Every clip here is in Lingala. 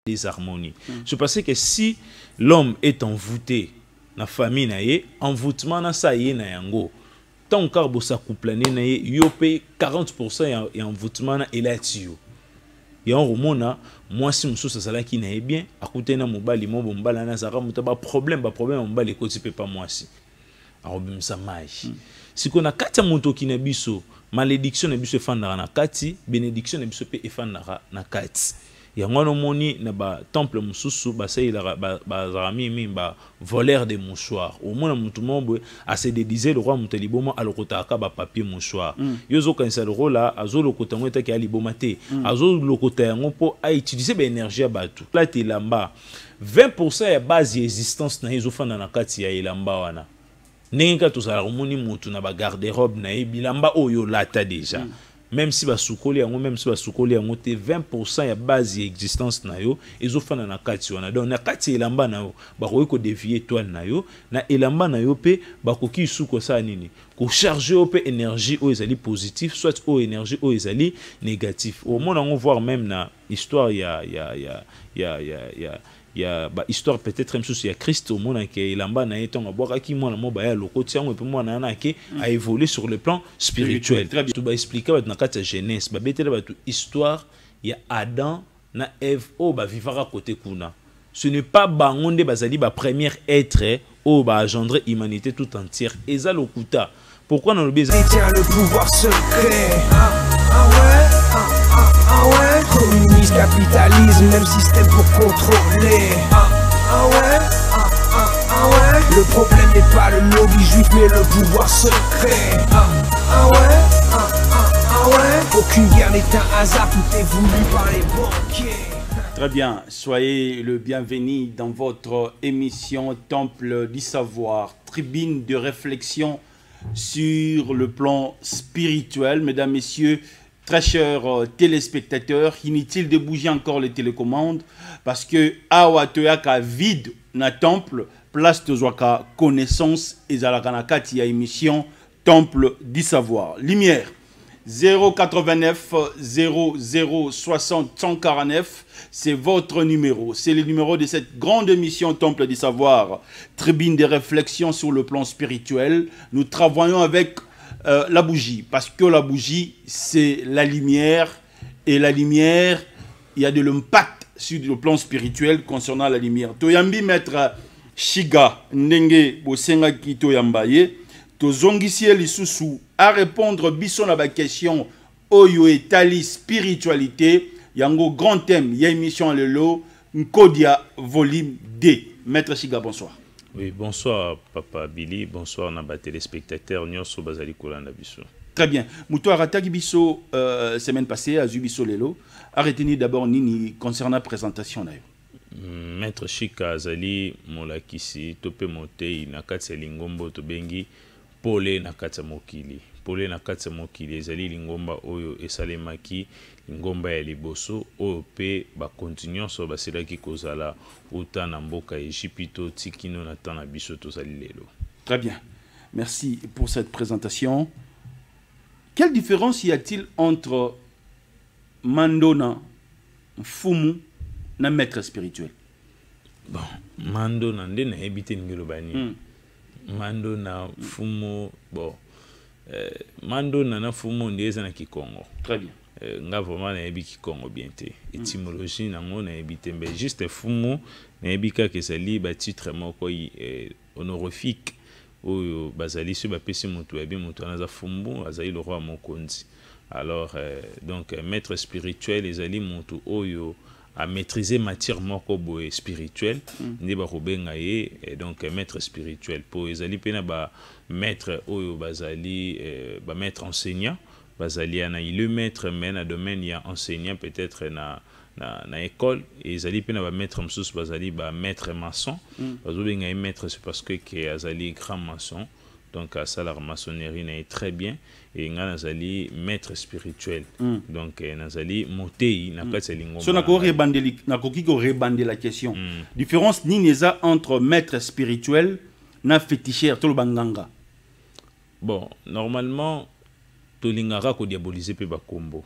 des harmonies. C'est parce que si l'homme est envoûté na famille na ye, envoûtement na sa ye na yango. Tant que vous couple na ye, yo paye 40% et envoûtement na elatio. Et en romona, moi si monsieur ça là qui n'est bien, à côté na mobali mo bombala na zara mutaba problème mobali ko ti pas moi si. Arobim sa mai. Si qu'on a katia moto qui na biso, malédiction na biso fandara na kati, bénédiction na biso pe efandara na kati. Yango moni na ba temple mususu ba sayila ba zarami mi ba voleur de mouchoirs au moins mutu mombo a se dédiser le roi muteliboma alokota ka ba papier mouchoir yozo kanisa le rôle là azo lokota ngota ki aliboma te azo lokota yango po a utiliser ba énergie ya batu là te lamba 20% ya base existence na hizo fana na kati ya ilamba wana nenga to sala moni mutu na ba garde-robe na bilamba oyo lata déjà. Même si ba soukoli yango même si ba soukoli yango te 20% ya base existence na yo ezofana na kati wana donc na kati elamba na yo ba ko dévier étoile na yo na elamba na yo pe ba koki suko sa nini ko charger o pe énergie o ezali positif soit o énergie o ezali négatif au monde on voir même na histoire il y a bah histoire peut-être même chose il y a Christ au monde qui elamba na etonga boka ki mwana mo ba ya lokoti yango et puis mwana na ki a évolué sur le plan spirituel. Très bien. Tu vas expliquer ba na kati Genèse ba betela ba histoire il y a Adam na Ève o ba vivara côté kuna. Ce n'est pas bangonde bazali ba premier être o ba engendrer humanité tout entière eza lokuta. Pourquoi dans le besoin détient le pouvoir secret. Ah ouais, communisme, capitalisme, même système pour contrôler. Ouais. Le problème n'est pas le lobby juif, mais le pouvoir secret. Ouais. Aucune guerre n'est un hasard, tout est voulu par les banquiers. Très bien, soyez le bienvenu dans votre émission Temple du Savoir, tribune de réflexion sur le plan spirituel. Mesdames, Messieurs, très chers téléspectateurs, inutile de bouger encore les télécommandes parce que awa toyaka vide na temple, place tozwaka connaissance et zalaka ya émission Temple du Savoir. Lumière 089 00 60 149, c'est votre numéro. C'est le numéro de cette grande émission Temple du Savoir, tribune de réflexion sur le plan spirituel. Nous travaillons avec la bougie, parce que la bougie, c'est la lumière, et la lumière, il y a de l'impact sur le plan spirituel concernant la lumière. Toyambi maître Shiga Ndenge Bosenga ki Toyambaye, Tozongisie Lisusu à répondre biso na ba question oyo etali spiritualité, yango grand thème, y a émission lelo, Nkodia volume D. Maître Shiga, bonsoir. Oui, bonsoir Papa Billy, bonsoir Naba téléspectateurs, Nyonso Bazali Kolanda Biso. Très bien. Moutou Aratagi Biso, semaine passée, à Zubiso Lelo, a retenu d'abord Nini concernant la présentation d'ailleurs. Maître Shika Azali, Molakisi, Tope Motei, Nakatse Lingombo, Tobengi, Pole Nakatsa Mokili. Pole Nakatsa Mokili, Azali Lingomba Oyo, Esalemaki, Lingomba ya Liboso, OP, ba continuons sur Basilaki Kozala, Uta Namboka et Jipito, Tikino Natana Bisoto Salilelo. Très bien. Merci pour cette présentation. Quelle différence y a-t-il entre Mandona, Fumu, na maître spirituel? Bon, Mandona, ndé na ebité ngilobani. Mandona, Fumu, bon. Mandona na Fumu ndé na Kikongo. Très bien. Nga vraiment na ebi Kikongo bien te. Étymologie nango na ebité mais juste Fumu na ebika ke sali ba titre moko honorifique. Oyo bazali sur ba pesi mutu ebi mutu anaza Fumbu azali le roi Mokonzi. Alors donc maître spirituel ezali mutu oyo à maîtriser matière moko boye spirituelle ndi ba robenga ye donc maître spirituel po ezali pena ba maître oyo bazali ba maître enseignant bazali ana le maître mais na domaine ya enseignant peut-être na école et ezali pena ba maître msusu bazali ba maître maçon bazobenga maître c'est parce que azali grand maçon donc à ça la maçonnerie n'est très bien et nga nazali maître spirituel donc nazali motei na kati lingomba so nako rebandeli nako kiko rebande la question différence ni neza entre maître spirituel na féticheur to banganga. Bon, normalement tolingaka ko diaboliser pe ba kombo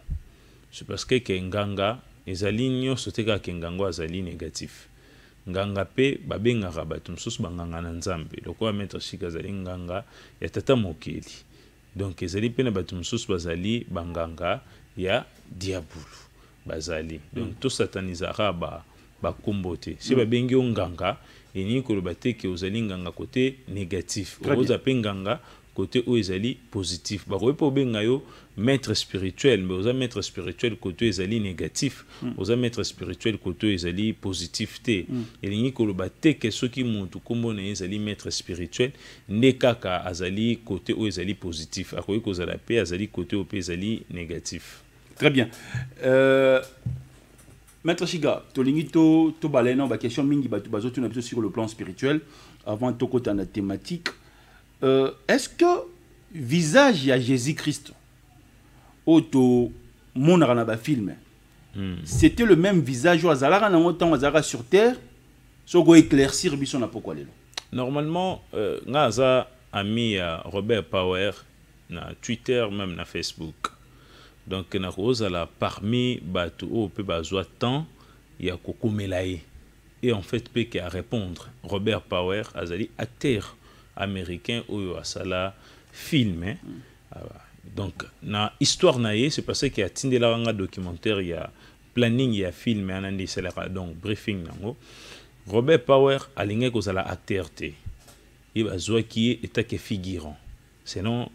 c'est parce que nganga ezali nyonso te kaka nganga azali négatif. Nganga pe babengaka bato mosusu banganga na nzambe lokola maître Chika azali nganga ya tata mokeli. Donc ezali pe na bato mosusu bazali banganga ya diabulu bazali. Donc to satanizaka ba kombo te. Si babengi yo nganga eni koloba te ke ozali nganga côté négatif. Oza pe nganga côté où ezali positif. Bakoye po benga yo maître spirituel, mais oza maître spirituel côté ezali négatif. Oza maître spirituel côté ezali positif te. Elingi koloba te ke soki muntu kombo na ezali maître spirituel ne kaka azali côté où ezali positif. Akoye kozala pe azali côté où ezali négatif. Très bien. Maître Chiga, tolingi to balena ba question mingi ba bazotu na biso sur le plan spirituel avant to kota na thématique. Est-ce que visage à Jésus-Christ auto monara na ba film c'était le même visage au azalaka na ngotan azalaka sur terre soko éclaircir biso na pourquoi lelo? Normalement ngaza ami ya Robert Power na Twitter même na Facebook. Donc na kozala parmi bato o pe bazwa temps ya kokomelaye et en fait pe à répondre Robert Power azali acteur américain ou asala film donc na histoire naie c'est parce qu'il y a tindela nga documentaire il y a planning il y a film anandi selera donc briefing nango Robert Power alinge kozala acteur te il bazwa qui est que figurant sinon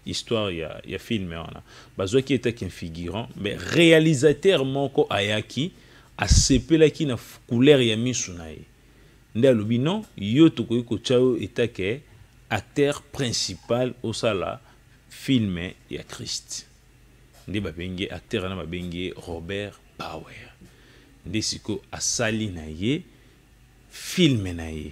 histoire il y a film on a bazwa qui est qu'un figurant mais réalisateur moko ayaki a sepelaki na couleur ya misunaye nda lobino yo tokoki kochao etake acteur principal au sala film ya Christ ndi babengi acteur na babengi Robert Power ndi siko asali na ye film na ye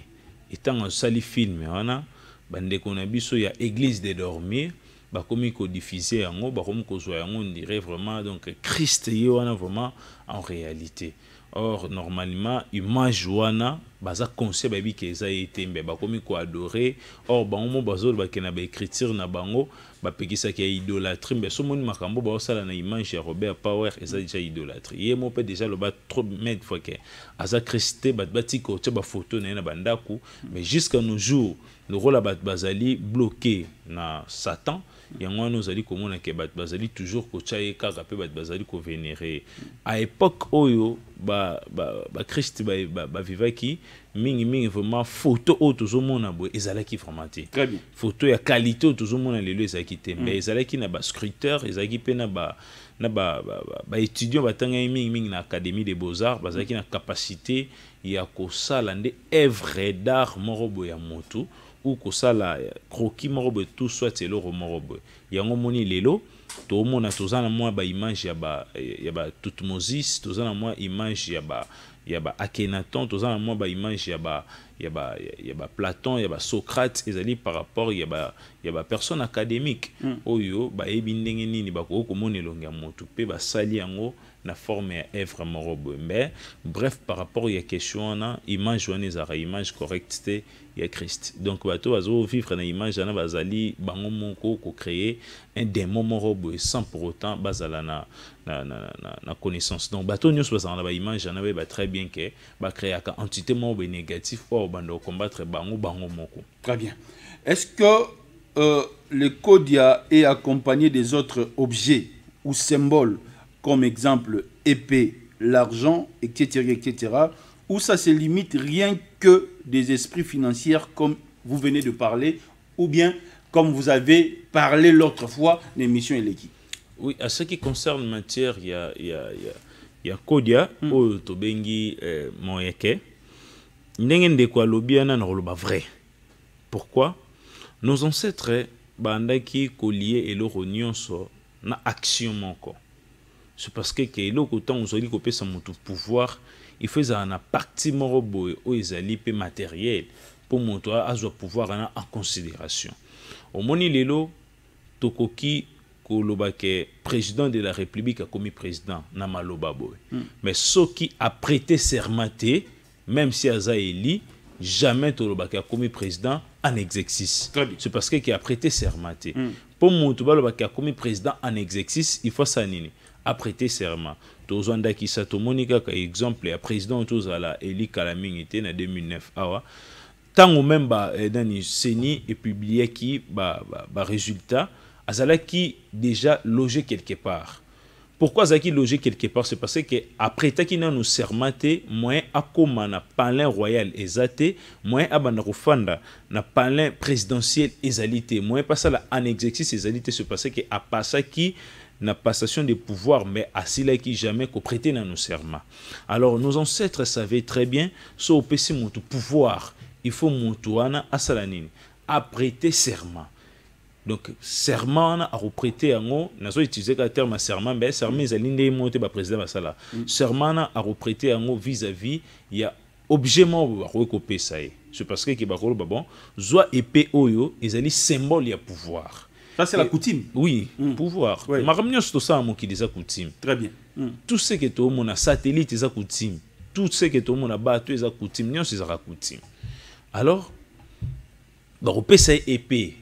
etango sali film wana bande kona biso ya église de dormir bakomi ko diffuser yango bakomi ko zo yango on dirait vraiment donc Christ ye wana vraiment en réalité. Or normalement image wana baza conseil babi ke eza été mbe bakomi ko adorer or bango bazol bakena ba écriture na bango bapekisa ke idolâtrie mbe somoni makambo ba osala na image ya Robert Power eza déjà idolâtrie ye mo pe déjà le ba trop mettre fois que aza Christ bati ko teba photo na bandaku mais jusqu'à nos jours le rôle bat bazali bloqué na Satan yango nous allons komona ke bat bazali toujours ko chaye kaka pe bat bazali ko vénérer à époque oyo ba Christ ba vivaki mingi vraiment photo autozomona bo ezalaki vraiment te très bien photo ya qualité autozomona lelo ezalaki te mais ezalaki na ba sculpteur ezalaki pe na ba étudiant batanga mingi na académie des beaux-arts bazalaki na capacité ya ko sala nde œuvre d'art morobo ya moto ou kosala croquis morobo tout soit eloro morobo yango moni lelo to mona tozana mwa ba image ya ba Tutmosis tozana mwa image ya ba Akhenaton tozana mwa ba image ya ba Platon ya ba Socrate ezali par rapport ya ba personne académique oyo ba ebi ndenge nini ba ko komonelonga moto pe ba sali yango na forme ya œuvre morobo mais bref par rapport ya question na image wana ezara image correcte ya Christ donc bato bazo vivre na image na bazali bango moko ko créer un démon morobo sans pour autant bazala na connaissance donc bato nyos bazala ba image na ba très bien que ba créer ka entité morobo négatif ou bando combattre bango moko. Très bien. Est-ce que le Kodia est accompagné des autres objets ou symboles comme exemple épée, l'argent, etc., ou ça se limite rien que des esprits financiers comme vous venez de parler, ou bien comme vous avez parlé l'autre fois, l'émission Eleki? Oui, à ce qui concerne matière, il y a Kodia, ou Tobengi Moyeke, ndenge kwa lobiana na roloba vrai. Pourquoi? Nos ancêtres bandaki collier et leur nyonso na action moko. C'est parce que eloko temps ozali ko pesa moto pouvoir, il faut ça na partie morobo o ezali pe matériel pour moto azwa pouvoir en considération. Au moni lelo tokoki koloba ke président de la République a commis président na maloba boy. Mais ceux qui a prêté serment même si aza éli jamais toloba ke a commis président en exercice. C'est parce que qui a prêté serment. Pour moto baloba ke a commis président en exercice, il faut ça nini a prêté serment. tozwanda kisa tomoni kaka exemple ya président tozala Eli Kalamingi était na 2009 awa tango même dani seni et publié qui résultat azala qui déjà logé quelque part. Pourquoi Zaki logé quelque part? C'est parce que après takina nous sermenté moyen akoma na palais royal ezate moyen abana rofanda na palais présidentiel ezalité moyen pas ça la en exercice ezalité c'est parce que a passa qui na passation de pouvoir mais asila qui jamais qu'on prêter dans nos serments. Alors nos ancêtres savaient très bien so opesi mon pouvoir il faut montuana asalanini à prêter serment. Donc serment a reprêté en nazo utiliser le terme serment mais serment ezalinde monte ba président basala serment a reprêté en vis-à-vis il y a objet mo recoper ça c'est parce que ki ba ko bon zwa épée oyo ezali symbole ya pouvoir. Ça c'est la coutume. Oui, pouvoir. Ma revenir sur ça mon qui des coutume. Très bien. Tout ce que tout le monde a satellite est coutume. Tout ce que tout le monde a battu est coutume, non c'est coutume. Alors ba reper ça épée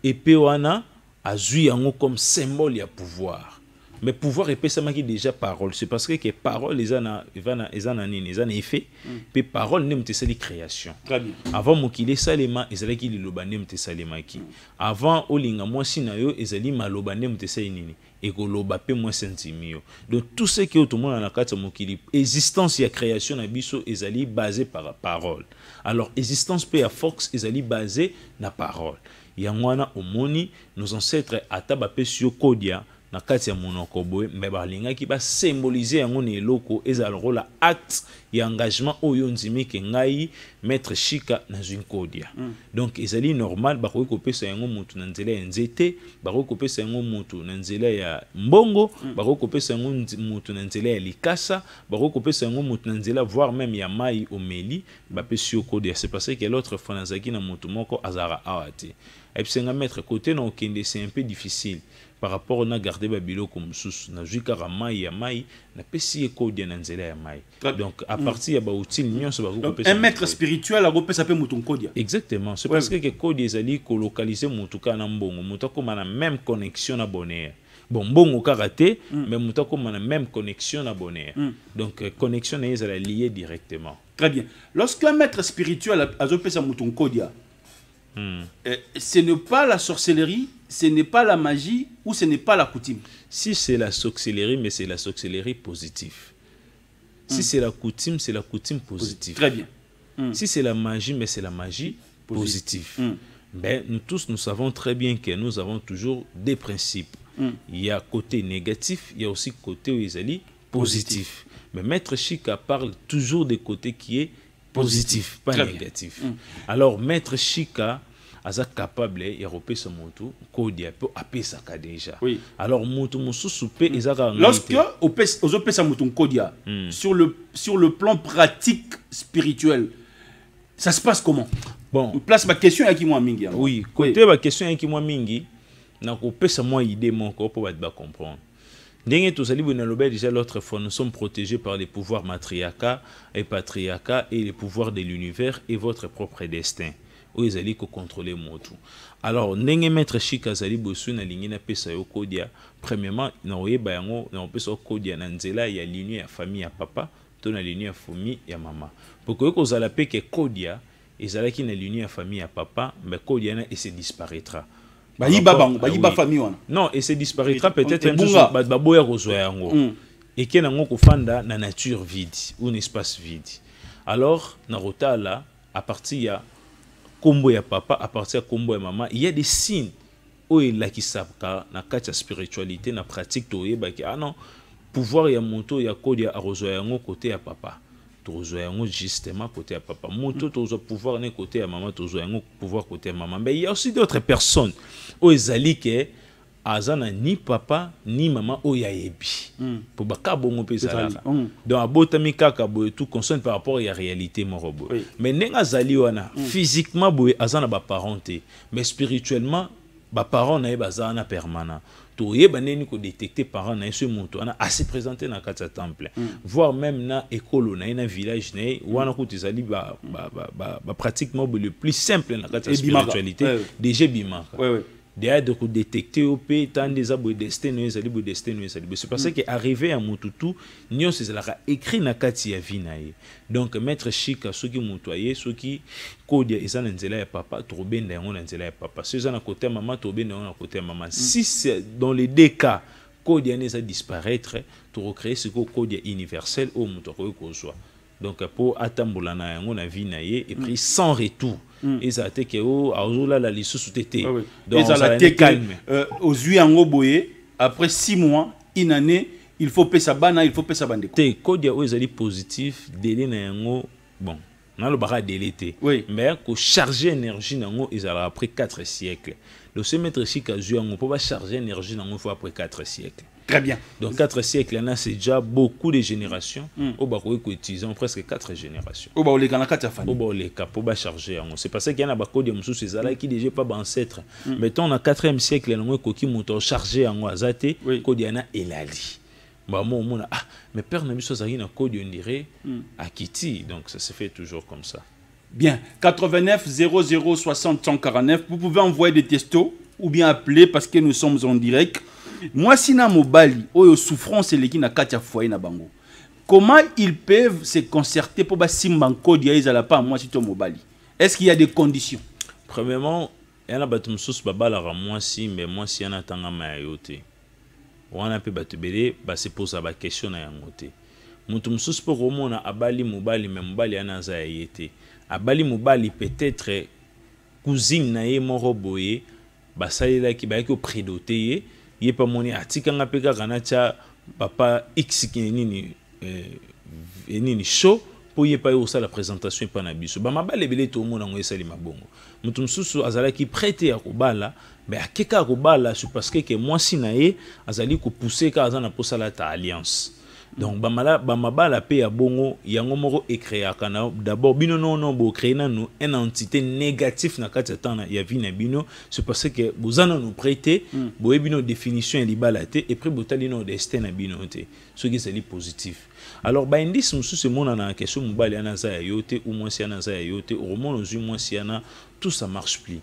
épée wana azui yango comme symbole ya pouvoir. Mais pouvoir épée ça qui déjà parole, c'est parce que parole les ana effet puis parole nem te sali création. Très bien. Avant mokile salema ezali ki liloba nem te salema ki. Avant olinga mwasi na yo ezali maloba nem te sali nini ekoloba pe moi sentimio. Donc tout ce que tout le monde na kati mokili existence ya création na biso ezali basé par parole. Alors existence pe ya force ezali basé na parole. Yangwana omoni nos ancêtres ataba pe sur kodia na kati ya monoko boye mais balinga ki ba symboliser yango ne eloko ezaloko la acte ya engagement oyo nzimi ke ngai maître Chika na une kodia. Donc ezali normal ba ko kopesa yango mutu na nzela ya nzete ba ko kopesa yango mutu na nzela ya mbongo ba ko kopesa yango mutu na nzela ya likasa ba ko kopesa yango mutu na nzela voire même ya mai omeli ba pe sur kodia. C'est parce que l'autre fois nazaki na mutu moko azara awate et puis nga mettre côté na okende c'est un peu difficile par rapport à garder babilo comme sous na juka ramai ya mai na pesi ekodia na nzela ya mai. Donc à partir ya ba utile nyonso ba ko un maître spirituel a repesa pe mutu kodia. Exactement, c'est parce que kodia ezali ko localiser mutu kana mbongo mutu ko na même connexion na bonheur. Bon mbongo karaté mais mutu ko na même connexion na bonheur. Donc connexion est liée directement. Très bien. Lorsqu'un maître spirituel a repesa mutu kodia, ce n'est pas la sorcellerie, ce n'est pas la magie ou ce n'est pas la coutume. Si c'est la sorcellerie, mais c'est la sorcellerie positive. Si c'est la coutume positive. Très bien. Si c'est la magie, mais c'est la magie positive. Ben, nous tous, nous savons très bien que nous avons toujours des principes. Il y a côté négatif, il y a aussi côté où ils allaient positif. Mais Maître Chika parle toujours des côtés qui est positif, pas négatif. Alors, Maître Chika est capable de faire moto kodia peut appeler ça déjà. Alors moto mususu pe ezaka lorsque ozo pesa moto kodia sur le plan pratique spirituel, ça se passe comment? Bon, place ma question à qui moi mingi. Oui, côté ma question à qui moi mingi na ko pesa moi idée mon corps pour ba comprendre. Ndenge tozali bona loba déjà l'autre fois nous sommes protégés par les pouvoirs matriarcat et patriarcat et les pouvoirs de l'univers et votre propre destin. Où ils allaient contrôler motu. Alors ndenge maître Chika zali bosu na lingi na pesa yo kodia premièrement na oyeba yango na pesa kodia na nzela ya lignée ya famille ya papa to na lignée ya famille ya mama. Pourquoi ko zala pe ke kodia ezalaki na lignée ya famille ya papa mais kodia na et se disparaîtra. Bayiba famille wana. Non, et se disparaîtra peut-être un jour baboya kozwa yango. Et ke nango kofanda na nature vide ou un espace vide. Alors na rotala à partir ya kombo ya papa à partir de kombo ya maman, il y a des signes où il a qui savent na kati spiritualité na pratique to yeba ki ah non pouvoir ya moto ya kodi ya arozo yango côté ya papa tozo yango justement côté ya papa moto tozo pouvoir na côté ya maman tozo yango pouvoir côté ya maman. Mais il y a aussi d'autres personnes où ezali ke azana ni papa ni maman oya yebi pour baka bongo pesa donc abotami kaka boy tout concerne par rapport à la réalité morobo. Mais nenga zali wana physiquement boy azana ba parenté mais spirituellement ba parents na bazana permanent to yeba neni ko détecter parents na ce monto ana assez présenté na kata temple voire même na école na village na wana ko tizali ba pratiquement le plus simple na kata spiritualité déjà bimaka. déjà de détecter au pays tant des abos destin c'est parce que arrivé à Mututu nyo c'est la écrit na kati ya vinaye donc maître Chika ceux qui mutoyer ceux qui kodia ezana nzela ya papa trobenda yango na nzela ya papa ceux na côté maman trobenda yango na côté maman si c'est dans les deux cas kodia ne ça disparaître to recréer ce code universel au muto ko soit donc pour atambola na yango na vinaye et puis sans retour et ça a été que azola la lisusu tété donc ça a été calme aux yango boye après 6 mois une année il faut payer sa bana il faut payer sa bande té kodia o ezali positif délai na yango bon na le bara délai mais ko charger énergie nango ezala après 4 siècles le semestre Chika yango pour charger énergie nango faut après 4 siècles. Très bien. Donc 4 siècles, c'est déjà beaucoup de générations. Au bas utilisons presque 4 générations. Au bas on les gana 4 familles. Au bas les cap pour charger. C'est parce qu'il y en a beaucoup de musu ces ala qui déjà pas ancêtre. Mettons on a 4e siècle on koki moto chargé en azate kodiana elali. Bah moi ah mais père na biso zaki na kodi on dirait akiti donc ça se fait toujours comme ça. Bien, 89 00 60 149, vous pouvez envoyer des textos ou bien appeler parce que nous sommes en direct. Moi, si na mobali, oyo souffrance et qui na katia foyer na bango. Comment ils peuvent se concerter pour ba simbanko dia izala pas moi si to mobali? Est-ce qu'il y a des conditions? Premièrement, il y a batum sous babala ra moi si mais moi si yana tanga mayote. Wana pe batubele ba se pose ba question na yangote. Mutum sous pour romona abali mobali mais mobali ana za yete. Abali mobali peut-être cousine na ye moro boye ba salela ki ba ko prédoté ye pas moni atika nga peka kana cha papa x kinini nini show pour ye pas aussi la présentation pas na biso ba mabale belé to mona ngo esali mabongo mutu msusu azala ki prêter ya kobala mais akeka kobala c'est parce que moi si na ye azali ko pousser ka azana posala ta alliance. Donc bamabala pe ya bongo yango moko écréa kana d'abord bino non bo créer nanu une entité négative na kati tana ya vie na bino c'est parce que bozana nous prêter boye bino définition libalate et puis botali no destin na bino te ce qui c'est positif. Alors ba indice musu se mona na question mobali ana za ya yote ou moins si ana za ya yote au moment où moins si ana tout ça marche plus.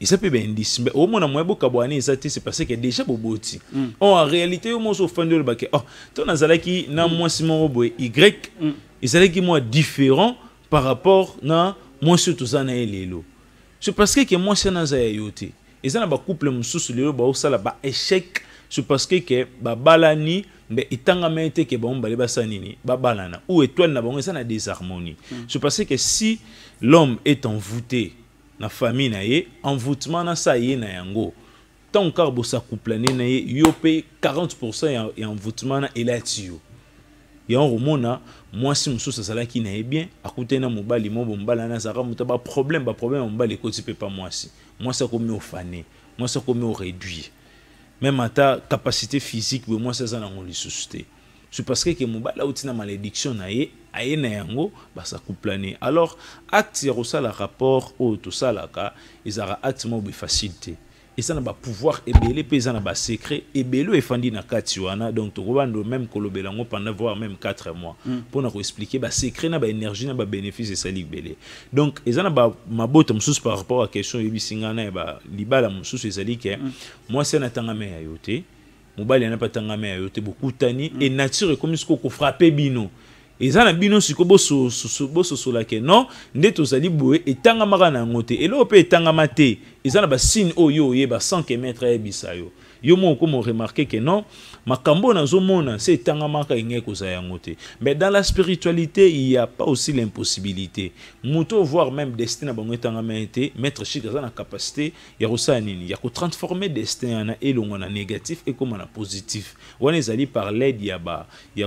Et ça peut bien indice mais au moins moi beaucoup abonné ça c'est parce que déjà boboti en réalité au moins au fond de le bac oh ton azalaki na moi si mon boy y ezalaki moi différent par rapport na moi surtout ça na elelo c'est parce que moi c'est na za yote et ça na ba couple mususu lelo ba osala ba échec c'est parce que ba balani mais itanga mete ke bon bale basanini ba balana ou étoile na bango ça na désharmonie c'est parce que si l'homme est envoûté na famille na ye envoûtement na sa ye na yango tant car bosa couple na ye yo pe 40% ya envoûtement na elatio ya romona moi si muso ça sala ki na ye bien akute na mobali mo bombala na zara muta ba problème mobali ko tu peux pas moi ça comme au fané moi ça comme au réduit même à ta capacité physique moi ça na ngoli susciter c'est parce que mobali outi na malédiction na ye aye na yango basa couplane alors acte ya kosala rapport au tout ça là ka ezara acte mo be facilité et ça na ba pouvoir ebele pesa na ba secret ebelo efandi na kati wana donc to kobando même kolobelango pendant voire même 4 mois pour na ko expliquer ba secret na ba énergie na ba bénéfice ça libelé donc ezana ba mabota mususu par rapport à question yebisinga na ba libala mususu ezali ke moi c'est na tanga me ayote mobali na patanga me ayote beaucoup tani et nature comme ce ko frapper bino. Et ça na bino siko boso sola ke non ndeto zali boye etanga makana ngote elo pe etanga mate ezana ba signe oyo ye ba 100 km ya bisayo yo mo ko mo remarquer que non makambo na zo mona c'est etanga maka ingé ko za yangote mais dans la spiritualité il y a pas aussi l'impossibilité muto voir même destin na bango etanga mate mettre Chika za na capacité ya rosa nini ya ko transformer destin na elongo na négatif et comme na positif on ezali par l'aide ya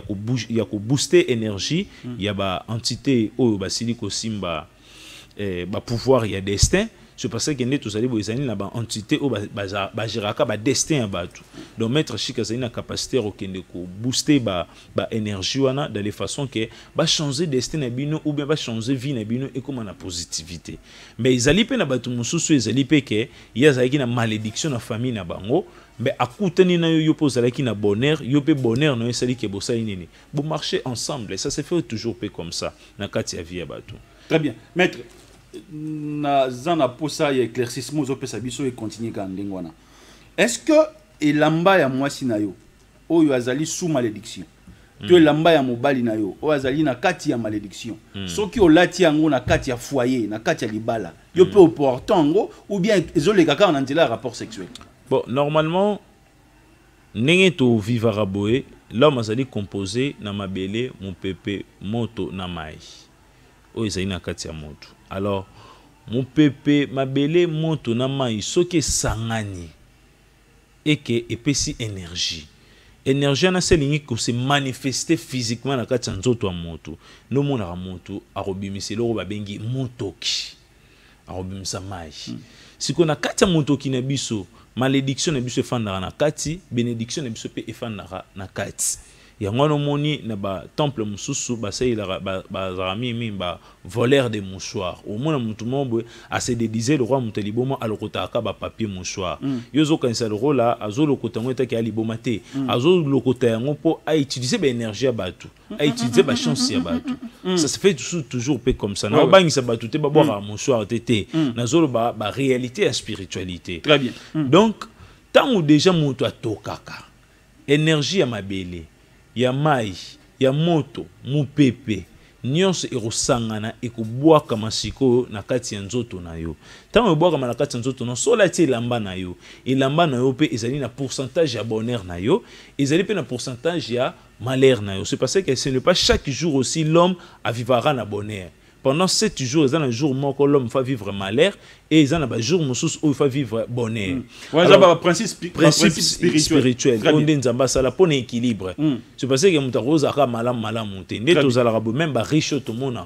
ko booster énergie il y a ba entité oyo basili ko simba ba pouvoir ya destin c'est parce que nous tous allez vous examiner la entité au bajiraka ba destin batu donc mettre Chika ça une capacité de booster ba énergie wana de les façons que ba changer destin na bino ou bien ba changer vie na bino et comme na positivité mais ils allaient pe na batu mususu ils allaient pe que il y a ça qui na malédiction na famille na bango mais à coûter na yo pose la qui na bonheur yo pe bonheur no esali ke bosa inini vous marchez ensemble et ça se fait toujours pe comme ça na kati ya vie batu. Très bien maître na zana posa ya éclaircissement zo pesa biso et continuer ka ndengwana. Est-ce que elamba ya mwasi na yo oyo azali sous malédiction to elamba ya mobali na yo oyo azali na kati ya malédiction soki olati yango na kati ya foyer na kati ya libala yo peut opporter yango ou bien ezoleka kaka na nzela rapport sexuel? Bon, normalement ndenge to vivara boye l'homme azali composé na mabele mopepe moto na mai oyo ezali na kati ya moto. Alors mopepe mabele moto na mai soki esangani eke epesi énergie. Énergie na selingi ko se manifester physiquement na kati ya nzoto ya moto. No mona ka moto arobimisa loko babengi motoki. Arobimisa mai. Siko na kati ya motoki na biso, malédiction na biso efandaka na kati, bénédiction na biso pe efandaka na kati. Yango no moni na ba temple mususu ba sayila ba zarami ba voleur de mouchoirs. Au moins mutu mombo a se dédiser le roi muteliboma alokota ka ba papier mouchoir. Yozo kanisa le roi là azo lokota ngota ki aliboma te. Azo lokota yango po a utiliser ba énergie ya batu. A utiliser ba chance ya batu. Ça se fait toujours peu comme ça. Na bangi sa batu te ba boire mouchoir tete. Na zolo ba réalité et spiritualité. Très bien. Donc tant ou déjà mutu atokaka. Énergie ya mabele. Ya mai, ya moto, mupepe, nyonso erosangana ekobwaka masiko na kati ya nzoto na yo. Tango ebwaka na kati ya nzoto na sola ti elamba na yo. Elamba na yo pe ezali na pourcentage ya bonheur na yo, ezali pe na pourcentage ya malheur na yo. C'est parce que ce n'est pas chaque jour aussi l'homme vivra na bonheur. Pendant 7 jours, il y a un jour où l'homme va vivre malheur et il y a un jour où il va vivre bonheur. Alors, principe spirituel. On dit que la pour équilibre. C'est parce que nous avons malam monté. Nous avons même riche tout le monde.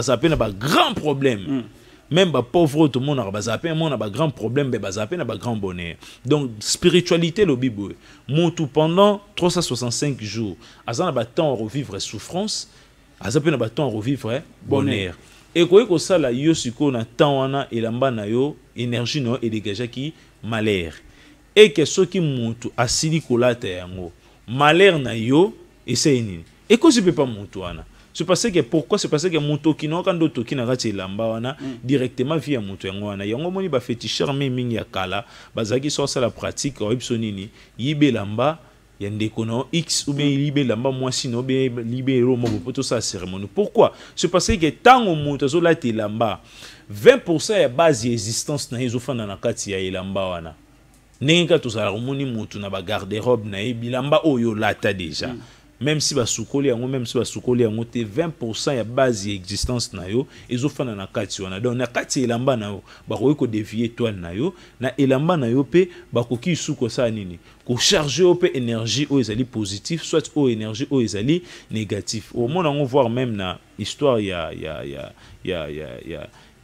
Ça a un grand problème. Même les pauvres tout le monde a un grand problème, mais ça a un grand bonheur. Donc, spiritualité, le Bible. Pendant 365 jours, il y a un temps de revivre souffrance. Azape na baton revivre bonheur. Et ko sala yo siko na temps wana elamba na yo énergie no et dégager ki malheur. Et que soki muntu asili kolata yango malheur na yo essaye nini. Et ko peut pas muntu wana. C'est parce que pourquoi c'est parce que muntu kino kando toki na kati elamba wana directement via muntu yango wana. Yango moni ba féticheur mingi ya kala bazaki so sala pratique oyipso nini yibe lamba yandeko na X ou bien libé lamba mwasi no be libé romo poto sa cérémonie. Pourquoi? C'est parce que tango monta zo la te lamba 20% ya base existence na ezofana na kati ya elamba wana. Nenga to za romoni mutu na ba garde-robe na bilamba oyo lata déjà. Même si ba soukoli yango te 20% ya base existence na yo ezofana na kati wana. Donc na kati elamba na yo ba ko dévier étoile na yo na elamba na yo pe ba ko ki suko sa nini ko charger au pe énergie o ezali positif soit o énergie o ezali négatif. Au moins on voir même na histoire il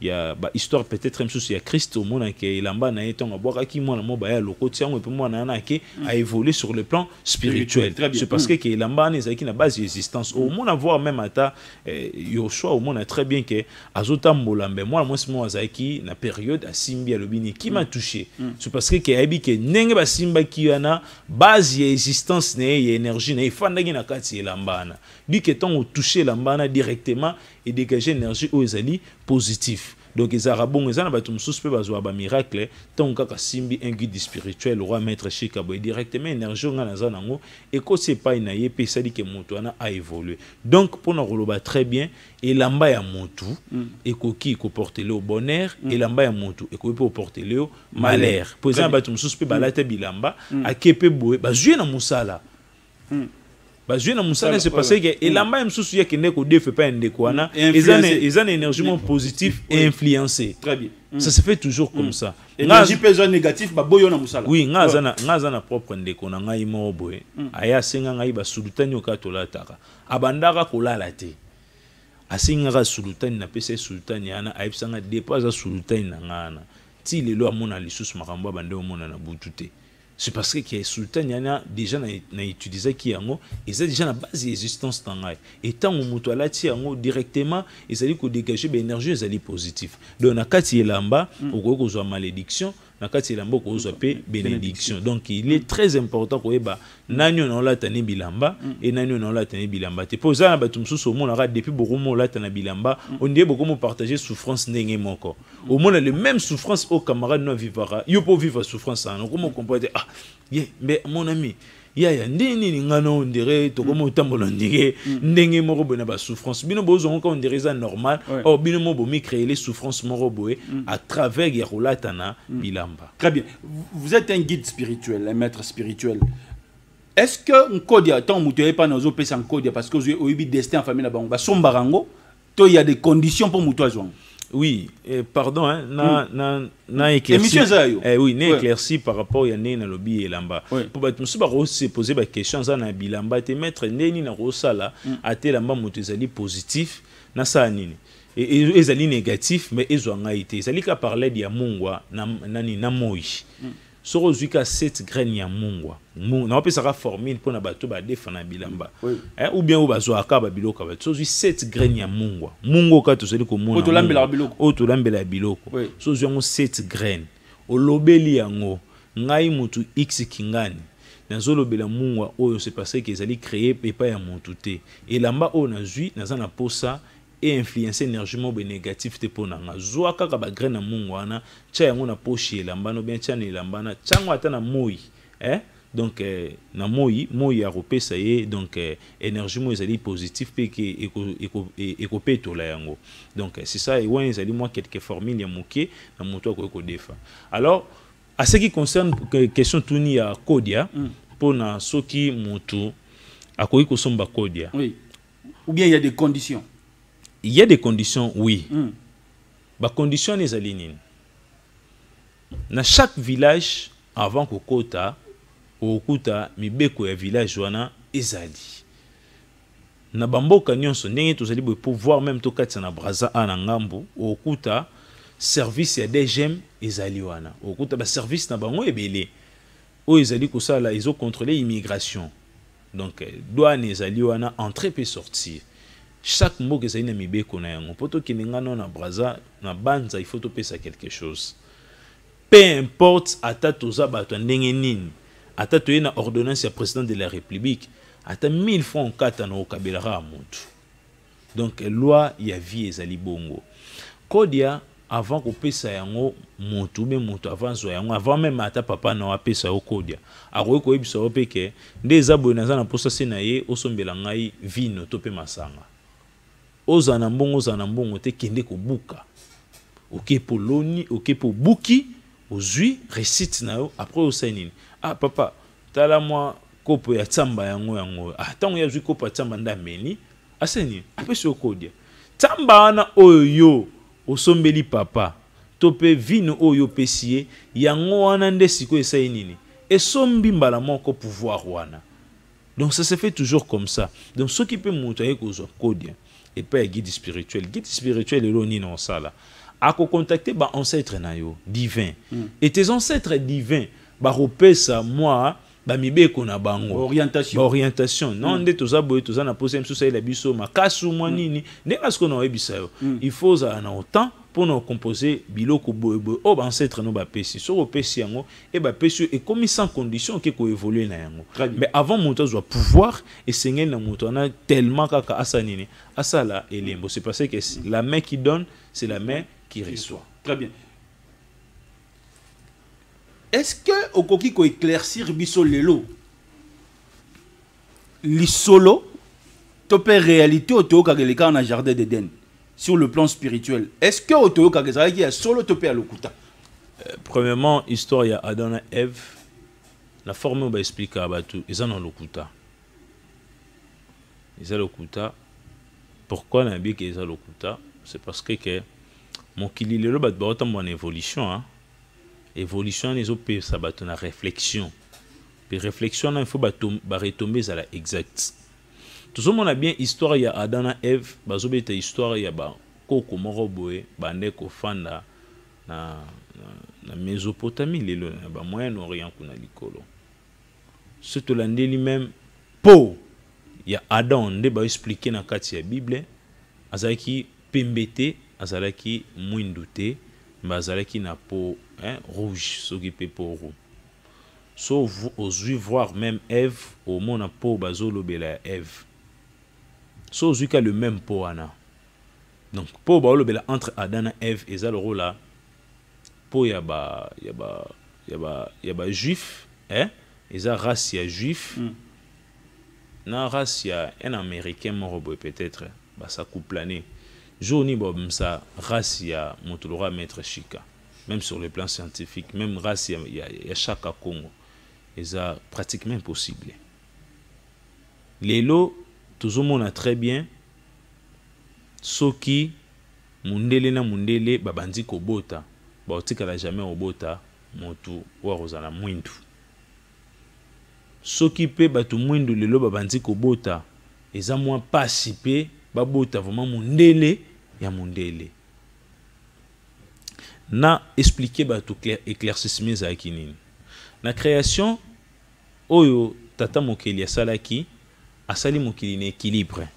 y a histoire peut-être même chose il y a Christ au monde qui elamba na etonga boka ki mwana moba ya lokoti yango pe mwana na ke a évolué sur le plan spirituel. C'est parce que elamba na ezaki na base existence au monde voir même ata Yoshua au monde très bien que azota mbolambe moi moi azaki na période a simbi alobini qui m'a touché. C'est parce que aibi que nenge ba simba ki yana base existence na énergie na ifandaki na kati elamba na dit que tant au toucher elamba na directement et dégager énergie aux ezali positif. Donc les arabons ils ont battu mususu pe bazwa ba miracle tant kaka simbi un guide spirituel roi maître Shikabo directement énergie ngana zanango et ko c'est pas ina ye pe sali ke mutu ana a évolué. Donc pour na roloba très bien et lamba ya mutu et koki ko porter le bonheur et lamba ya mutu et ko peut porter le malheur. Pour exemple battu mususu pe balata bilamba akepe boye bazue na musala. Bazue na musala c'est parce que elamba msusu ya kende ko defe pas ndeko wana ils ont énergie positive et influencé. Très bien. Ça se fait toujours comme ça. Énergie peso négatif ba boyo na musala. Oui, ngaza na propre ndeko na ngai mo boye. Aya senga ngai ba sultani okatola taka. Abandaka kolala te. Asinga sultani na pese sultani ana aipsanga dépasse sultani na ngana. Ti lelo amona lisusu makambo bande omona na butute. C'est parce que les sultans déjà utilisé qui yango ils ont déjà la base d'existence tangai et tant au mutu alati yango directement ils allaient ko dégager l'énergie ils allaient positif donc na kati elamba oko kozwa malédiction na kati elamba ko zo pe bénédiction. Donc il est très important ko yeba nanyo na la tane bilamba et nanyo na la tane bilamba te poza na batum susu mo na depuis beaucoup mo la tane bilamba on dit beaucoup mo partager souffrance ndenge moko au moins le même souffrance au camarade non vivra yo po vivre souffrance on comment comprendre ah mais mon ami ya ndeni ni ngana on dirait to comme otambola ndenge ndenge moko bona ba souffrance bino bozo on dirait ça normal or bino mo bomi créer les souffrances moko boé à travers ya rolatana bilamba. Très bien, vous êtes un guide spirituel, un maître spirituel. Est-ce que Nkodia tant mutué pas nos opé sans Nkodia parce que vous avez destin en famille là-bas ba sombarango to il y a des conditions pour mutué joindre. Oui, pardon, hein, na éclairci. Oui, na éclairci par rapport à na lobby et lamba. Pour battre monsieur baro se poser ba question ça na bilamba te mettre neni na rosala a te lamba motezali positif na sa nini. Et ezali négatif mais ezwanga ite. Ezali ka parler dia mungwa na moi. Soro zuika 7 graines ya mungwa. Na ope sera formule pour na bato ba defana bilamba. Ou bien ou bazo akaba biloko ba. So 7 graines ya mungwa. Mungo ka to zeli ko mona. Otolambela biloko. Otolambela biloko. So zuango 7 graines. Olobeli yango ngai mutu X kingani. Nazolobela mungwa oyo c'est parce que ezali créer pepa ya montuté. Et lamba o na zui nazana posa et influencer énergiquement négatif te ponanga zoa kaka ba graine na mungwana tia yango na poche elamba no bien tia na elamba na chango ata na moi donc na moi ya repesa ye donc énergie mo ezali positif pe ke eko petola yango donc c'est ça et ouais ezali moi quelques formules ya moké na moto ko defa. Alors à ce qui concerne question tuni ya Kodia pona soki moto akoki ko somba Kodia oui ou bien il y a des conditions. Il y a des conditions, oui. Les conditions les alignent. Dans chaque village, avant que Kota, au Kuta, mibeko ya village wana ezali. Na bamboka nyonso ndenge tozali pour voir même to katsa na braza ana ngambu, au Kuta service ya DGM ezali wana. Au Kuta ba service na bango ebele. O ezali ko sala ils ont contrôlé immigration. Donc douane ezali wana entrer et sortir. Chaque mot que ça y a mis beko na yango poto kininga non na braza na banza il faut to pesa quelque chose peu importe ata toza bato ndenge nini ata to na ordonnance ya président de la république ata 1000 francs kata na okabelara mutu donc loi ya vie ezali bongo Kodia avant ko pesa yango mutu be mutu avant zo yango avant même ata papa na pesa o Kodia akoyi ko ebisa opeke ndeza boye na posa sena ye osombela ngai vino to pe masanga ozana mbongo te kende ko buka oké poloni oké po buki ozui récite na yo après osainini ah papa tala moi kopo ya tsamba yango tango ya zui kopo ya tsamba ndameni aseni après so Kodia tsamba na oyo osombeli papa to pe vino oyo pesie yango wana nde siko esainini esombi mbala moko pouvoir wana. Donc ça se fait toujours comme ça. Donc ce qui peut monter que Kodia et pas guide spirituel est l'oni non ça là à contacter ba ancêtre na yo divin et tes ancêtres divins ba repesa moi ba mibeko na bango orientation non nde toza boye toza na poser msusa ila biso makasu mwa nini ndenga sko na ebisa yo il faut za na autant pour nous composer biloko boye o ba ancêtre no ba pesi so pesi yango e ba pesi et comme sans condition que ko évoluer na yango mais avant monto zo pouvoir et seigneur na monto na tellement kaka asanini asala elembo c'est parce que la main qui donne c'est la main qui reçoit. Très bien. Est-ce que okoki ko éclaircir biso lelo li solo to pe réalité auto ka keleka na jardin d'Éden sur le plan spirituel? Est-ce que auto ka keleka ki ya solo to pe à lokuta? Premièrement, histoire ya Adam et Ève, la forme on va expliquer à tout, ils en ont lokuta. Ils ont lokuta. Pourquoi on a dit qu'ils ont lokuta? C'est parce que mon kili lelo bat ba en évolution hein. Évolution les autres ça bat na réflexion. Puis réflexion il faut ba retomber à la exact. Tout ça on a bien histoire ya Adam et Ève, bazo beta histoire ya ba koko moko boye bande ko fanda na Mésopotamie lelo na ba Moyen-Orient kuna likolo. Ce to landeli même po ya Adam nde ba expliquer na kati ya Bible azaki pembete azalaki mwindute bazalaki na peau rouge soki pe peau rouge. So ozwi voir même Ève au mona peau bazolobela Ève. So ozwi ka le même peau ana. Donc peau bazolobela entre Adam et Ève eza le rôle là. Peau ya ba juif, eza race ya juif. Na race ya un américain mort peut-être ba sa couplané. Jouni bom sa race ya motolora maître Chika. Même sur le plan scientifique, même race ya Chaka Congo. C'est pratiquement impossible. Lelo, tout le monde a très bien. Soki, mundele na mundele, babandi kobota. Baotika la jamais obota, motu, warozana mwindu. Soki pe batu mwindu lelo babandi kobota. Eza moins pasi pe, babota vraiment mundele, ya mundele. Na expliqué batu éclaircissement za kinini. La création, oyo tata mokeli asalaki, asali mokeli na équilibre.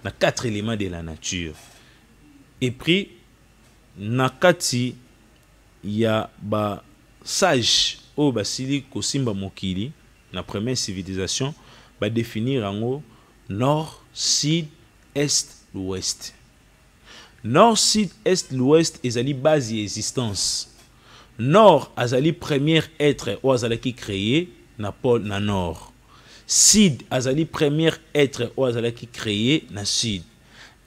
Na 4 éléments de la nature. Et puis, na kati ya ba sage oyo basili kosimba mokili, na première civilisation, ba définir en nord, sud, est, l'ouest. Nord, sud, est, l'ouest, ezali base et existence. Nord, azali premier être ou azalaki créé na pôle na nord. Sud, azali premier être ou azalaki créé na sud.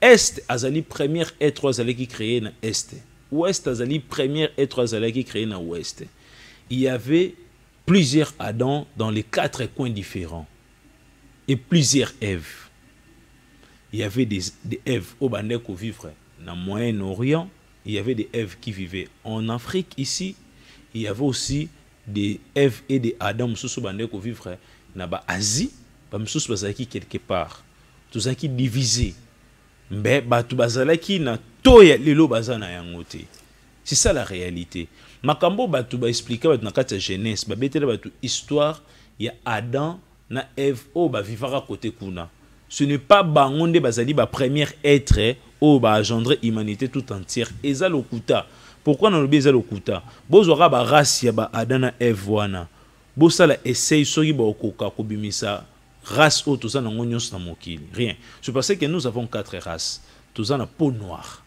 Est, azali premier être ou azalaki créé na est. Ouest, azali premier être ou azalaki créé na ouest. Il y avait plusieurs Adam dans les 4 coins différents et plusieurs Èves. Il y avait des Èves au bandeko vivre dans le Moyen-Orient. Il y avait des Èves qui vivaient en Afrique ici. Il y avait aussi des Èves et des Adam qui vivre en Asie. Qui quelque part. Tout ça qui divisé. Mais c'est ça la réalité. Makambo batu ba expliquer na kati Genèse, ba betela batu histoire il y a Adam na Ève o ba vivara côté kuna. Ce n'est pas bangonde bazali ba premier être o ba engendrer humanité tout entière. Eza lokuta. Pourquoi on a lokuta? Bozora ba race ya ba Adam na Ève wana. Bosala essaye soki ba okoka kobimisa race o to za na ngonyos na mokili. Rien. C'est parce que nous avons 4 races. Tous en a peau noire.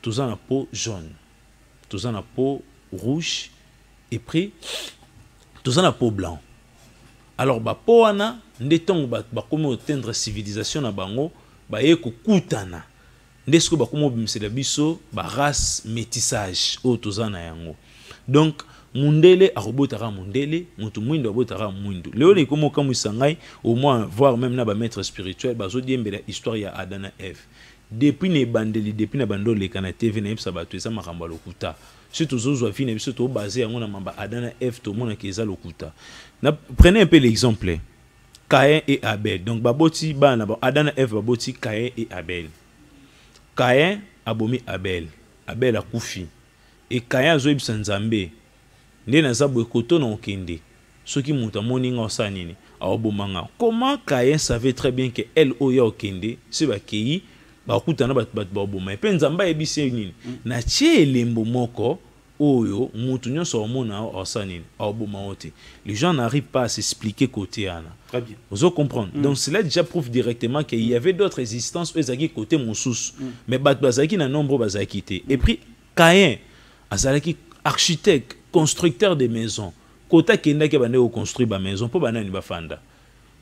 Tous en a peau jaune. Tous en a peau rouge. Et puis tous en a peau blanc. Alors ba peau wana ndetong ba komo atteindre civilisation na bango ba yeko kutana. Ndesko ba komo bimisela biso ba race métissage o tozana yango. Donc mundele arobotara mundele, mutu mwindo abotara mwindo. Leo le komo kamusangai au moins voir même na ba maître spirituel bazo diembela histoire ya Adam et Ève. Depuis ne bandeli depuis na bando le kana TV na yebsa bato eza makamba lokuta. Surtout zo fine biso to basé yango na mamba Adam et Ève to mona keza lokuta. Prenez un peu l'exemple. Caïn et Abel. Donc baboti bana Adam et Ève baboti Caïn et Abel. Caïn abomi Abel. Abel a kufi. Et Caïn zo ibsa nzambe. Nde na zabwe koto na okende. Soki muta moninga osanini awobomanga. Comment Caïn savait très bien que elle oya okende se ba kei ba kutana bat baboma. Pe nzamba ebise nini. Na tie elembo moko oyo mutu nyonso omona osanini awoboma ote. Les gens n'arrivent pas à s'expliquer côté ana. Très bien. Vous comprenez. Donc cela déjà prouve directement qu'il y avait d'autres existences ezaki côté moussous. Mais bat bazaki na nombre bazaki te. Et puis Caïn azalaki architecte, constructeur de maisons. Kota kendaki bande o construire ba maison po banani ba fanda.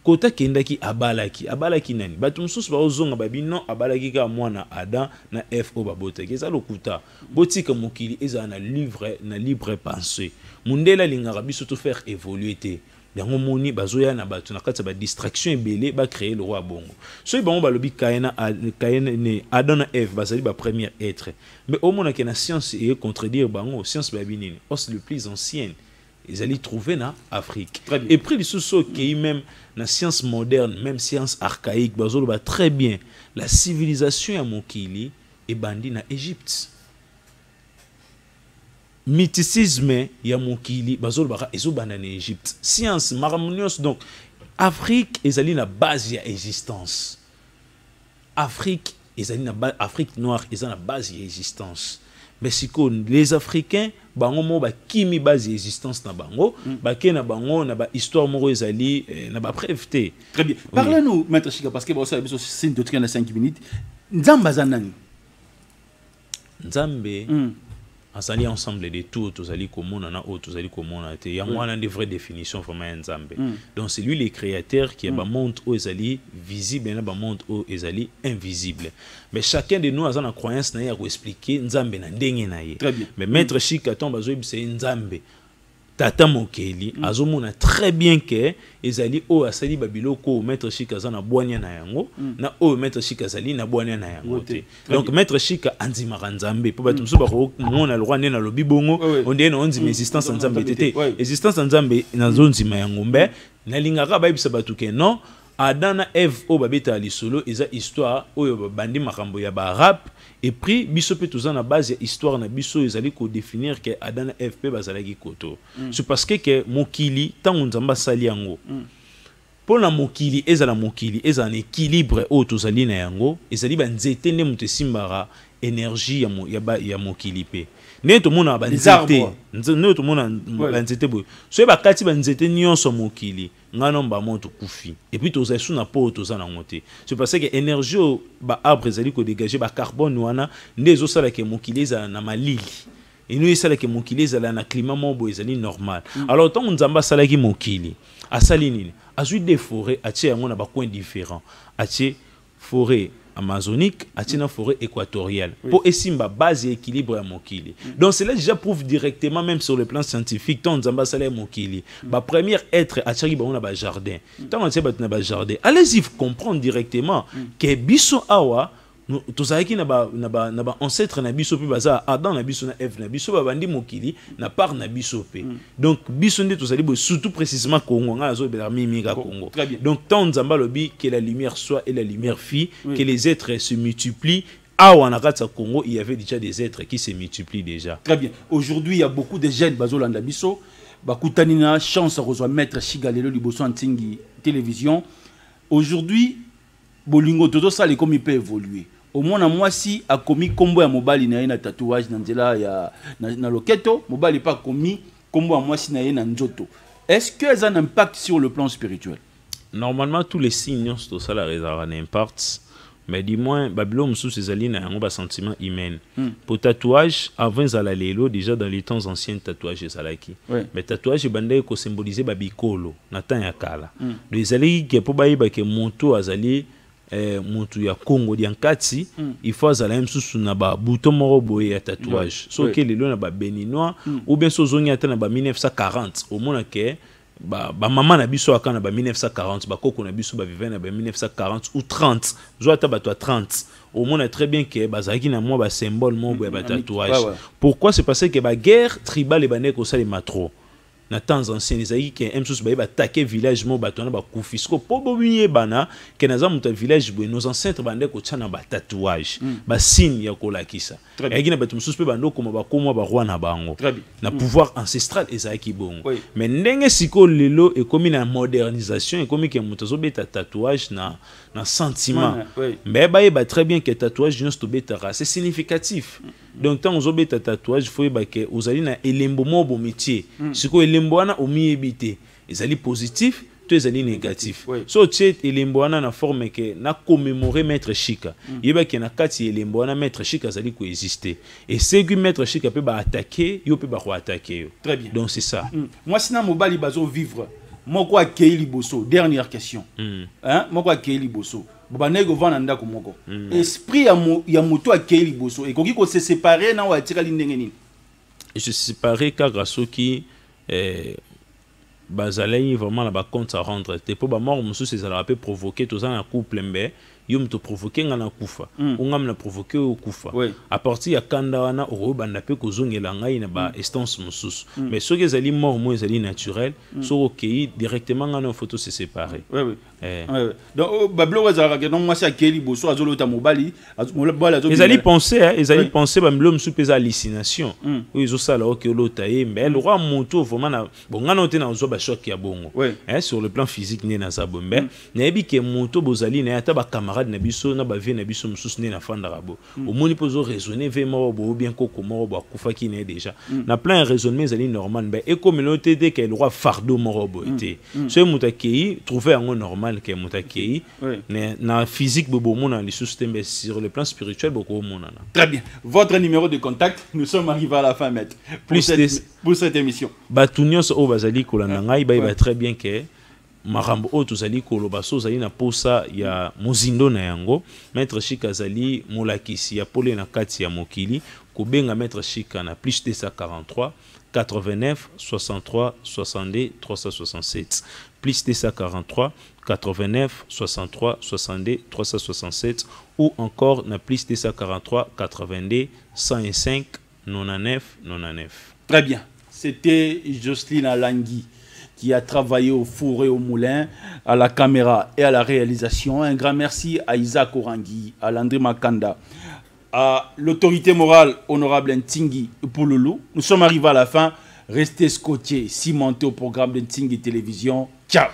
Kota kendaki abalaki nani. Batu msusu ba ozonga babi non abalaki ka mwana Adam na Ève o babota. Keza lokuta. Botika mokili eza na libre pensée. Mundela lingara biso to faire évoluer te. Yango moni bazoya na batu na kati ba distraction ebele ba créer le roi bongo. So bango balobi Caïn ne Adam na Ève bazali ba premier être. Mais au monde que la science est contredire bango science ba binini. Os le plus ancienne. Ils allaient trouver na Afrique. Et puis les sous qui même la science moderne, même science archaïque, bazolo ba très bien la civilisation ya mokili et bandi na Égypte. Mythicisme ya mokili bazolo ba ezo banda na Égypte. Science marmonios donc Afrique ezali na base ya existence. Afrique ezali na Afrique noire ezali na base ya existence. mais siko les Africains bango mo ba kimi base existence na bango ba ke na bango na ba histoire moko ezali na ba preuve. Très bien. Parlez-nous maître Chika parce que c'est une doctrine de 5 minutes. Nzamba zanani. Nzambe azali ensemble de tout tozali komona na o tozali komona te yango wana de vraie définition vraiment Nzambe. Donc c'est lui le créateur qui est ba monde o ezali visible na ba monde o ezali invisible. Mais chacun de nous a une croyance na ya ko expliquer Nzambe na ndenge na ye. Très bien. Mais maître Chika tomba zo c'est Nzambe. Tata Mokeli azomona très bien que ezali o asali babiloko maître Chika zana boanya na yango na o maître Chika zali na boanya na yango te. Donc maître Chika anzima Nzambe po batumso ba ko mona le roi na lobi bongo on dit na onzi existence Nzambe tete existence Nzambe na zonzima yango mbe na lingaka ba ibisa batuke non Adam na Eve o babeta lisolo eza histoire oyo bandi makambo ya ba rap et puis biso pe toza na base ya histoire na biso ezali ko définir que Adam na Eve pe bazalaki koto. C'est parce que mokili tango Nzamba sali yango. Pour la mokili ezala en équilibre o tozali na yango ezali ba nzete ne mutu simbara énergie ya mokili pe. Ne to mona ba nzete ne to mona ba nzete bo so ba kati ba nzete nyonso mokili ngano ba moto kufi et puis toza sous na po toza na ngote. C'est parce que énergie ba arbre ezali ko dégager ba carbone wana ndezo sala ke mokili za na malili et nous sala ke mokili za na climat mobo ezali normal. Alors tant Nzamba sala ki mokili asali nini azui des forêts atie yango na ba coins différents atie forêt amazonique atina forêt équatoriale pour esimba base et équilibre à mokili. Donc cela déjà prouve directement même sur le plan scientifique tant Nzamba sala mokili ba premier être atiri ba na ba jardin tant on ba na ba jardin allez-y comprendre directement que biso awa tozalaki na ba ancêtre na biso pe baza Adam na biso na Eve na biso ba bandi mokili na part na biso pe. Donc biso nde tozali surtout précisément Congo nga zo bela mimi ka Congo. Donc tant Nzamba lobi que la lumière soit et la lumière fille que les êtres se multiplient. Awa na kata Congo il y avait déjà des êtres qui se multiplient déjà. Très bien. Aujourd'hui il y a beaucoup de jeunes bazolanda biso bakutani na chance reçoit maître Chigalelo liboso antingi télévision. Aujourd'hui bolingo toto sale comme il peut évoluer. Au moins moi si a commis combo ya mobali na na tatouage na nzela ya na loketo mobali pas commis combo ya moi si na na nzoto. Est-ce que ça a un impact sur le plan spirituel? Normalement tous les signes tout ça la réserve un impact mais du moins Babylone sous ses alliés na un sentiment humain. Pour tatouage avant zala lelo déjà dans les temps anciens tatouage zalaki. Mais tatouage bandai ko symboliser babikolo na temps ya kala. Les alliés qui pour baïba que monto azali mutu ya Congo diankati il faut azala même sous na ba bouton moko boye ya tatouage so que lelo na ba béninois ou bien so zongi ata na ba 1940 au mona ke ba maman na biso aka na ba 1940 ba koko na biso ba vivait na ba 1940 ou 30 zo ata ba 30 au mona très bien que bazaki na moi ba symbole mo boye ba tatouage. Pourquoi? C'est parce que ba guerre tribale bané ko sale matro na temps ancien ezaki ke msus ba attaquer village mo batona ba kufisco po bobiye bana ke na za muta village bo nos ancêtres bande ko tshana ba tatouage ba signe ya kolakisa ekina batu msus pe bando ko ba komwa ba roi na bango na pouvoir ancestral ezaki bongo. Mais ndenge siko lelo e komi na modernisation e komi ke muta zo beta tatouage na sentiment mais ba très bien que tatouage non sto beta c'est significatif. Donc tant zo beta tatouage faut ba ke ozali na elembo mo bo métier siko lemboana omiebite ezali positif to ezali négatif. So tchet lemboana na forme que na commémorer maître Chika yeba ke na kati lemboana maître Chika ezali ko exister et c'est que maître Chika peut ba attaquer yo peut ba ko attaquer yo. Très bien. Donc c'est ça. Moi sina mobali bazo vivre moko akei liboso dernière question hein moko akei liboso banego vana ndako moko esprit ya moto akei liboso et koki ko se séparer na wa tika lindenge nini et se séparer kaka soki bazalai vraiment la ba compte à rendre te po ba mort musu c'est ça peut provoquer tout ça un couple mbe yom to provoquer ngana kufa ungam na provoquer au kufa à partir ya kanda wana o banda pe ko zongela ngai na ba instance musus mais ce que zali mort mo zali naturel so OK directement ngana photo se séparer. Donc bablo wazara ke donc moi c'est akeli boso azolo ta mobali ils allaient penser ba mlom su pesa hallucination ils ont ça là OK lotaye mais le roi moto vraiment na bongana ote na zo ba choc ya bongo sur le plan physique ni na za bombe na ebi ke moto bozali na ata ba camarade camarade na biso na ba vie na biso mususu ne na fanda rabo au moni pozo raisonner vraiment bo bien koko moro ba kufa ki ne déjà na plein raisonnement ezali normal ben et communauté de que le roi fardeau moro bo été ce mutakei trouver en normal que mutakei na physique bo mona les systèmes sur le plan spirituel beaucoup mona. Très bien, votre numéro de contact, nous sommes arrivés à la fin maître pour cette émission. Batunios o bazali kolanda ngai ba très bien que marambo o tozali koloba so zali na posa ya mozindo na yango maître Chika zali molakisi ya pole na kati ya mokili kobenga maître Chika na plus 243 89 63 62 367 plus 243 89 63 62 367 ou encore na plus 243 82 105 99 99. Très bien, c'était Jocelyne Alangui qui a travaillé au four et au moulin, à la caméra et à la réalisation. Un grand merci à Isaac Orangui, à Landry Makanda, à l'autorité morale honorable Ntingi Pouloulou. Nous sommes arrivés à la fin. Restez scotchés, cimentés au programme de Ntingi Télévision. Ciao.